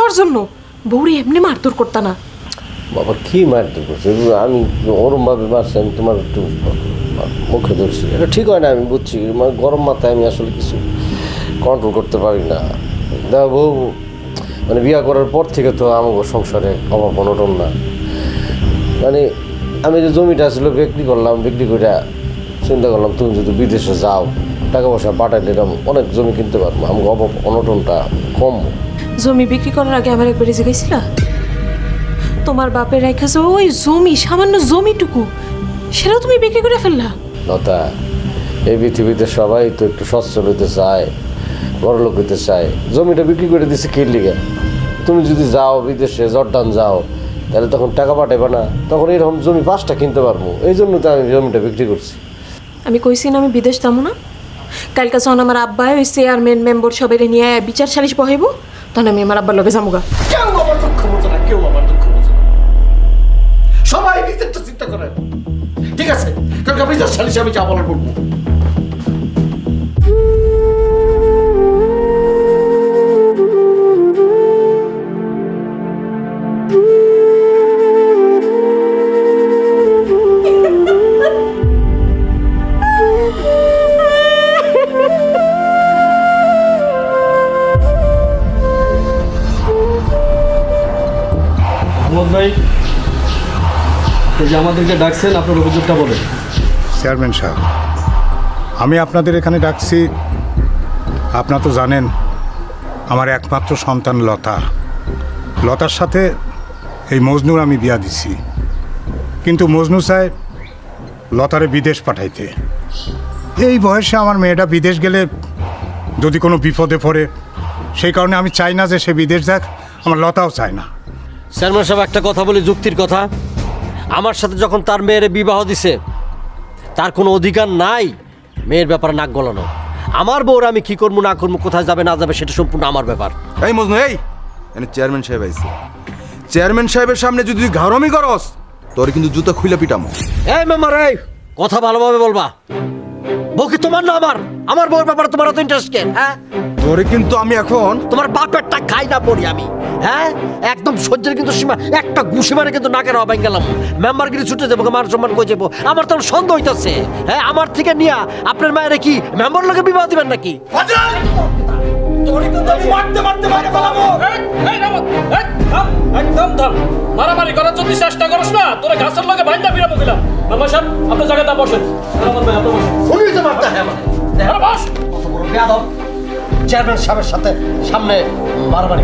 খাওয়ার জন্য? বউরে এমনি মারধর করতা না? বাবা কি মারধর করছে? আমি ওরমভাবে মারছি, আমি তোমার একটু মুখে ধরছি, এটা ঠিক হয় না। আমি বুঝছি, মানে গরম মাথায় আমি আসলে কিছু কন্ট্রোল করতে পারি না। দেখো বউ, মানে বিয়ে করার পর থেকে তো আমাকে সংসারে অভাব অনটন না। মানে আমি যে জমিটা ছিল বিক্রি করলাম, বিক্রি করে চিন্তা করলাম তুমি যদি বিদেশে যাও, টাকা পয়সা পাঠাইলে অনেক জমি কিনতে পারবো, আমাকে অভাব অনটনটা কম। জমি বিক্রি করার আগে আমার একবার জিজ্ঞাসিলা তোমার বাপের রেখেছে ওই জমি, সামান্য জমিটুকু, সেটাও তুমি বিক্রি করে ফেললা? লতা, এই পৃথিবীতে সবাই তো একটু সচ্ছল হইতে চায়, বড়লোক হইতে চায়। জমিটা বিক্রি করে দিছে কি লিগে? তুমি যদি যাও বিদেশে, জর্দান যাও, তাহলে তখন টাকা পাঠাইবা না, তখন এরকম জমি 5টা কিনতে পারবো। এই জন্য তো আমি জমিটা বিক্রি করছি। আমি কইছি না আমি বিদেশ যাবো না? কালকে যখন আমার আব্বাই ওই চেয়ারম্যান মেম্বার সবাই নিয়ে বিচার সালিশ বহাইব, তখন আমি আমার আব্বার লগে যাবো। কেউ আমার দুঃখ বোঝে না, কেউ আমার দুঃখ বোঝে না। সবাই নিজেরটা চিন্তা করে। ঠিক আছে, কালকে বিচার সালিশে আমি যা বলার বলবো। মোহাম্মদ ভাই, এই যে আমাদেরকে ডাকছেন, আপনার অভিযোগটা বলেন। চেয়ারম্যান সাহেব, আমি আপনাদের এখানে ডাকছি, আপনারা তো জানেন আমার একমাত্র সন্তান লতা। লতার সাথে এই মজনুর আমি বিয়া দিছি, কিন্তু মজনু চায় লতারে বিদেশ পাঠাইতে। এই বয়সে আমার মেয়েটা বিদেশ গেলে যদি কোনো বিপদে পড়ে, সেই কারণে আমি চাই না যে সে বিদেশ যাক, আমার লতাও চায় না। চেয়ারম্যান সাহেব, একটা কথা বলি, যুক্তির কথা। আমার সাথে যখন তার মেয়ের বিবাহ দিছে, তার কোনো অধিকার নাই মেয়ের ব্যাপারে নাক গলানো। আমার বউর আমি কি করবো না করবো, কোথায় যাবে না যাবে, সেটা সম্পূর্ণ আমার ব্যাপার। এই মজনু, এই এনে চেয়ারম্যান সাহেব আইছে। চেয়ারম্যান সাহেবের সামনে যদি তুই ঘাড়মি করস, তোর কিন্তু জুতা খুলে পিটামো। এই মেম্বার, এই কথা ভালোভাবে বলবা। বউ কি তোমার না আমার? আমার বউর ব্যাপারে তোমার এত ইন্টারেস্ট কেন? হ্যাঁ, তোরে কিন্তু আমি এখন তোমার বাপেরটা খাই না পড়ি আমি। হ্যাঁ, একদম সহ্যের কিন্তু সীমা, একটা ঘুষি মারে কিন্তু নাকের হবাই গেলাম। মেম্বার গিরি ছুটে যাবো, মান সম্মান করে যাবো। আমার তখন সন্দেহ হইতেছে, হ্যাঁ, আমার থেকে নিয়া আপনার মায়ের কি মেম্বার লোকে বিবাহ দিবেন নাকি? একদম থাম, মারামারি করার যদি চেষ্টা করছ না, তোরা গাছের লগে বাইন্দা বিরাবো গেলাম। মেম্বার সাহেব, আপনার জায়গাটা বসেন। শুনি তো মারতে হ্যাঁ মানে বস, কত বড় বেয়াদব। চেয়ারম্যান সাহেবের সাথে সামনে মারামারি।